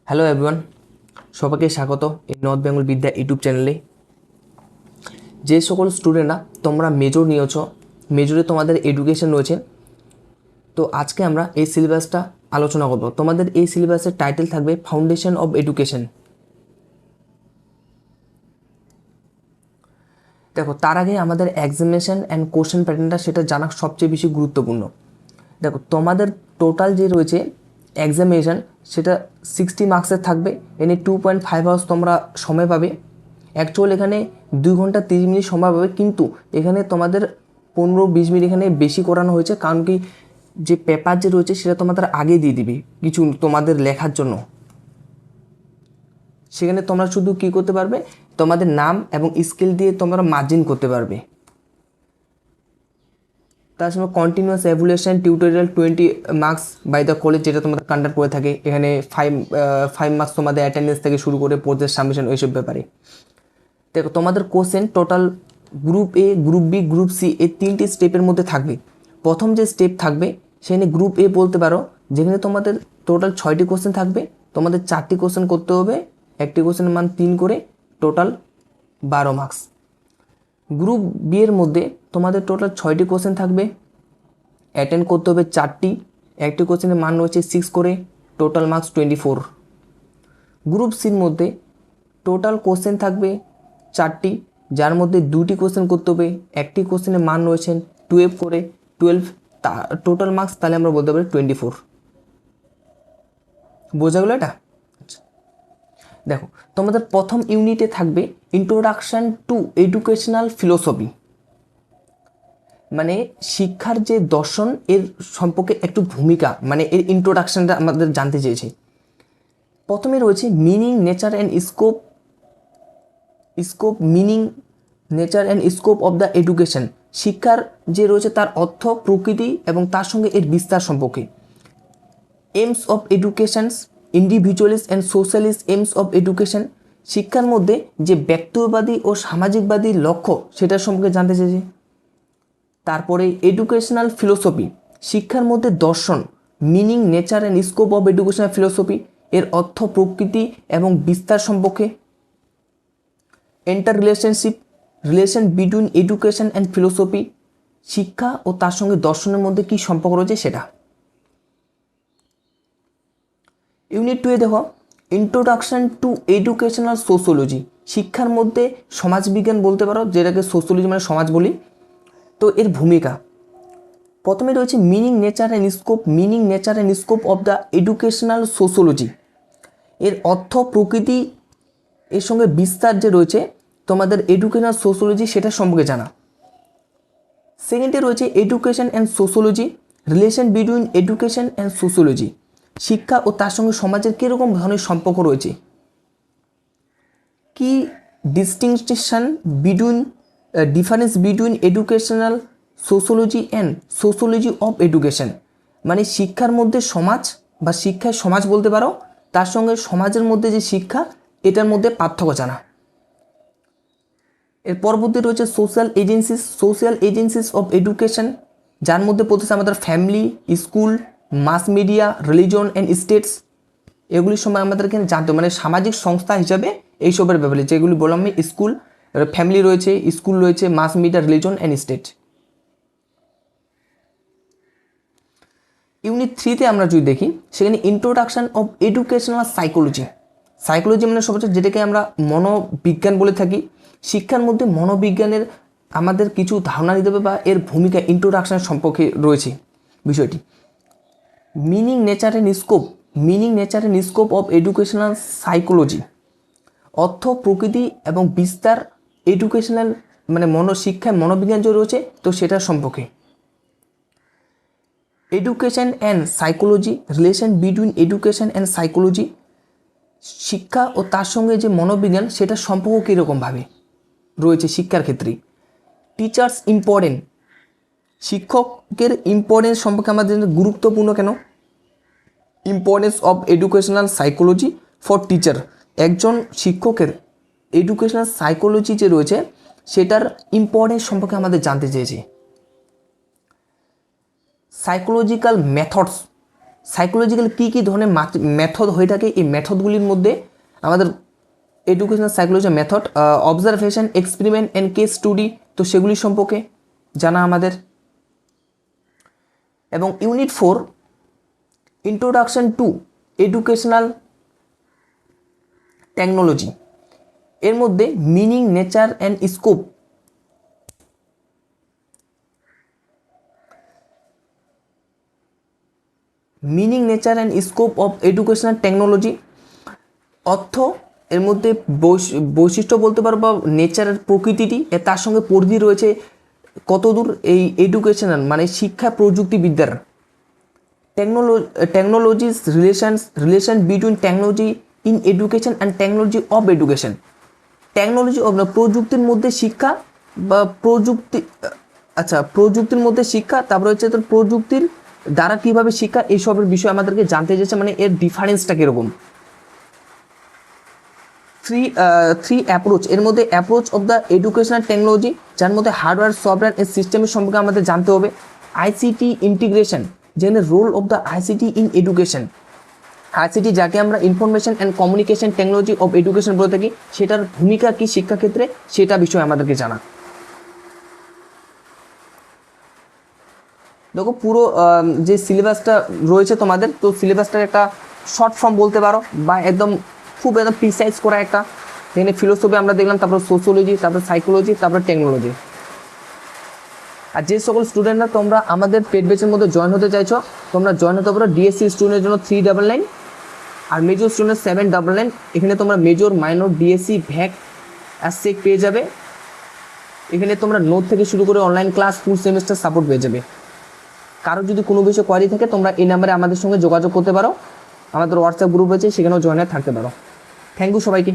Hello everyone, সবাইকে স্বাগত এই নর্থ বেঙ্গল বিদ্যা ইউটিউব চ্যানেলে। যে সকল স্টুডেন্টরা তোমরা মেজর নিয়েছ, মেজরে তোমাদের এডুকেশন রয়েছে, তো আজকে আমরা এই সিলেবাসটা আলোচনা করব। তোমাদের এই সিলেবাসের টাইটেল থাকবে ফাউন্ডেশন অফ এডুকেশন। দেখো, তার আগে আমাদের এক্সামিনেশন অ্যান্ড কোশ্চেন প্যাটার্নটা সেটা জানা সবচেয়ে বেশি গুরুত্বপূর্ণ। দেখো, তোমাদের টোটাল যে রয়েছে এক্সামিনেশন সেটা 60 মার্কসের থাকবে। এনে 2.5 আওয়ার্স তোমরা সময় পাবে। অ্যাকচুয়াল এখানে 2 ঘন্টা 30 মিনিট সময় পাবে, কিন্তু এখানে তোমাদের 15-20 মিনিট এখানে বেশি করানো হয়েছে। কারণ কি, যে পেপার যে রয়েছে সেটা তোমাদের আগে দিয়ে দিবে কিছু তোমাদের লেখার জন্য। সেখানে তোমরা শুধু কী করতে পারবে, তোমাদের নাম এবং স্কেল দিয়ে তোমরা মার্জিন করতে পারবে। তার সঙ্গে continuous evaluation tutorial 20 marks by the college, যেটা তোমাদের কন্ডাক্ট করে থাকে। এখানে 5 মার্কস তোমাদের অ্যাটেন্ডেন্স থেকে শুরু করে প্রজেক্ট সাবমিশন এইসব ব্যাপারে। দেখো, তোমাদের question total group A, group B, group C এই 3টি স্টেপের মধ্যে থাকবে। প্রথম যে স্টেপ থাকবে সেখানে গ্রুপ এ বলতে পারো, যেখানে তোমাদের টোটাল 6টি কোশ্চেন থাকবে। তোমাদের 4টি কোশ্চেন করতে হবে, একটি কোশ্চেনের মান 3 করে, টোটাল 12 মার্কস। গ্রুপ বি এর মধ্যে তোমাদের টোটাল 6টি কোশ্চেন থাকবে, অ্যাটেন্ড করতে হবে 4টি, একটি কোশ্চেনের মান রয়েছে 6 করে, টোটাল মার্কস 24। গ্রুপ সির মধ্যে টোটাল কোশ্চেন থাকবে 4টি, যার মধ্যে 2টি কোশ্চেন করতে হবে, একটি কোশ্চেনের মান রয়েছে 12 করে, 12 টোটাল মার্কস তাহলে আমরা বলতে পারি 24। বোঝা গেল এটা? দেখো, তোমাদের প্রথম ইউনিটে থাকবে ইন্ট্রোডাকশন টু এডুকেশনাল ফিলোসফি, মানে শিক্ষার যে দর্শন এর সম্পর্কে একটু ভূমিকা, মানে এর ইন্ট্রোডাকশনটা আমাদের জানতে চেয়েছে। প্রথমে রয়েছে meaning, nature and scope meaning, nature and scope of the education. শিক্ষার যে রয়েছে তার অর্থ, প্রকৃতি এবং তার সঙ্গে এর বিস্তার সম্পর্কে। Aims of educations, ইন্ডিভিজুয়ালিস্ট and socialist aims of education. শিক্ষার মধ্যে যে ব্যক্তিবাদী ও সামাজিকবাদী লক্ষ্য সেটার সম্পর্কে জানতে চেয়েছে। তারপরে এডুকেশনাল ফিলোসফি, শিক্ষার মধ্যে দর্শন, meaning, nature and scope of educational philosophy, এর অর্থ, প্রকৃতি এবং বিস্তার সম্পর্কে। Enter relation between education and philosophy, শিক্ষা ও তার সঙ্গে দর্শনের মধ্যে কী সম্পর্ক রয়েছে সেটা। ইউনিট 2 এ দেখো, ইন্ট্রোডাকশন টু এডুকেশনাল সোশিওলজি। শিক্ষার মধ্যে সমাজবিজ্ঞান বলতে পারো, যেটাকে সোশিওলজি মানে সমাজ বলি। তো এর ভূমিকা প্রথমে রয়েছে meaning, nature and scope of the educational sociology. এর অর্থ, প্রকৃতি, এর সঙ্গে বিস্তার যে রয়েছে তোমাদের এডুকেশনাল সোশিওলজি সেটা সম্পর্কে জানা। সেকেন্ডে রয়েছে education and sociology, relation between education and sociology. শিক্ষা ও তার সঙ্গে সমাজের কীরকম ধরনের সম্পর্ক রয়েছে। কি distinction between difference between educational sociology and sociology of education, মানে শিক্ষার মধ্যে সমাজ বা শিক্ষায় সমাজ বলতে পারো, তার সঙ্গে সমাজের মধ্যে যে শিক্ষা এটার মধ্যে পার্থক্য জানা। এর পরবর্তী রয়েছে সোশ্যাল এজেন্সিস অফ এডুকেশন, যার মধ্যে পড়তেছে আমাদের family, school, mass media, religion and states. এগুলির সময় আমাদের এখানে জানতে হবে, মানে সামাজিক সংস্থা হিসাবে এইসবের ব্যাপারে যেগুলি বললাম আমি, স্কুল, ফ্যামিলি রয়েছে, স্কুল রয়েছে, mass media, religion and state. Unit 3-তে আমরা যদি দেখি, সেখানে ইন্ট্রোডাকশন অফ এডুকেশনাল সাইকোলজি মানে সবচেয়ে যেটাকে আমরা মনোবিজ্ঞান বলে থাকি। শিক্ষার মধ্যে মনোবিজ্ঞানের আমাদের কিছু ধারণা দিতে হবে বা এর ভূমিকা ইন্ট্রোডাকশন সম্পর্কে রয়েছে বিষয়টি। Meaning, nature and scope of educational psychology, অর্থ, প্রকৃতি এবং বিস্তার এডুকেশনাল মানে শিক্ষায় মনোবিজ্ঞান যে রয়েছে তো সেটার সম্পর্কে। Education and psychology, relation between education and psychology, শিক্ষা ও তার সঙ্গে যে মনোবিজ্ঞান সেটার সম্পর্ক কীরকমভাবে রয়েছে শিক্ষার ক্ষেত্রে। টিচার্স ইম্পর্টেন্ট, শিক্ষকের ইম্পর্টেন্স সম্পর্কে আমাদের গুরুত্বপূর্ণ কেন। Importance of educational psychology for teacher, একজন শিক্ষকের এডুকেশনাল সাইকোলজি যে রয়েছে সেটার ইম্পর্টেন্স সম্পর্কে আমাদের জানতে চেয়েছি। সাইকোলজিক্যাল মেথডস, সাইকোলজিক্যাল কী ধরনের মেথড হয়ে থাকে, এই মেথডগুলির মধ্যে আমাদের educational psychology method, observation, experiment and case study, তো সেগুলি সম্পর্কে জানা আমাদের। এবং unit 4 introduction to educational technology, এর মধ্যে meaning, nature and scope, meaning, nature and scope of educational technology, অর্থ, এর মধ্যে বৈশিষ্ট্য বলতে পারো বা নেচারের প্রকৃতিটি, তার সঙ্গে পরিধি রয়েছে কতদূর এই এডুকেশনাল মানে শিক্ষা প্রযুক্তিবিদ্যার, technologies relation between technology in education and technology of education, technology of প্রযুক্তির মধ্যে শিক্ষা বা প্রযুক্তির মধ্যে শিক্ষা, তারপরে হচ্ছে তোর প্রযুক্তির দ্বারা কীভাবে শিক্ষা, এইসবের বিষয়ে আমাদেরকে জানতে চেয়েছে, মানে এর ডিফারেন্সটা কীরকম। থ্রি অ্যাপ্রোচ, এর মধ্যে approach of the educational technology, যার মধ্যে হার্ডওয়্যার, সফটওয়্যার এর সিস্টেমের সম্পর্কে আমাদের জানতে হবে। আইসিটি ইন্টিগ্রেশন, যেখানে role of the ICT in education, ICT যাকে আমরা information and communication technology of education বলে থাকি, সেটার ভূমিকা কী শিক্ষাক্ষেত্রে, সেটা বিষয়ে আমাদেরকে জানা। দেখো পুরো যে সিলেবাসটা রয়েছে তোমাদের, তো সিলেবাসটার একটা শর্ট ফর্ম বলতে পারো, বা একদম প্রিসাইজ করা একটা, যেখানে ফিলোসফি আমরা দেখলাম, তারপর সোশিওলজি, তারপর সাইকোলজি, তারপর টেকনোলজি। আর যে সকল স্টুডেন্টরা তোমরা আমাদের পেড ব্যাচের মধ্যে জয়েন হতে চাইছো, তোমরা জয়েন হতে পারো ডিএসসি স্টুডেন্টের জন্য 399, আর মেজর স্টুডেন্ট 799। এখানে তোমরা মেজর, মাইনর, ডিএসসি, ভ্যাক আর সেক পেয়ে যাবে। এখানে তোমরা নোট থেকে শুরু করে অনলাইন ক্লাস, ফুল সেমিস্টার সাপোর্ট পেয়ে যাবে। কারো যদি কোনো বিষয়ে কোয়ারি থাকে, তোমরা এই নাম্বারে আমাদের সঙ্গে যোগাযোগ করতে পারো। আমাদের হোয়াটসঅ্যাপ গ্রুপ আছে, সেখানেও জয়েন থাকতে পারো। থ্যাংক ইউ সবাইকে।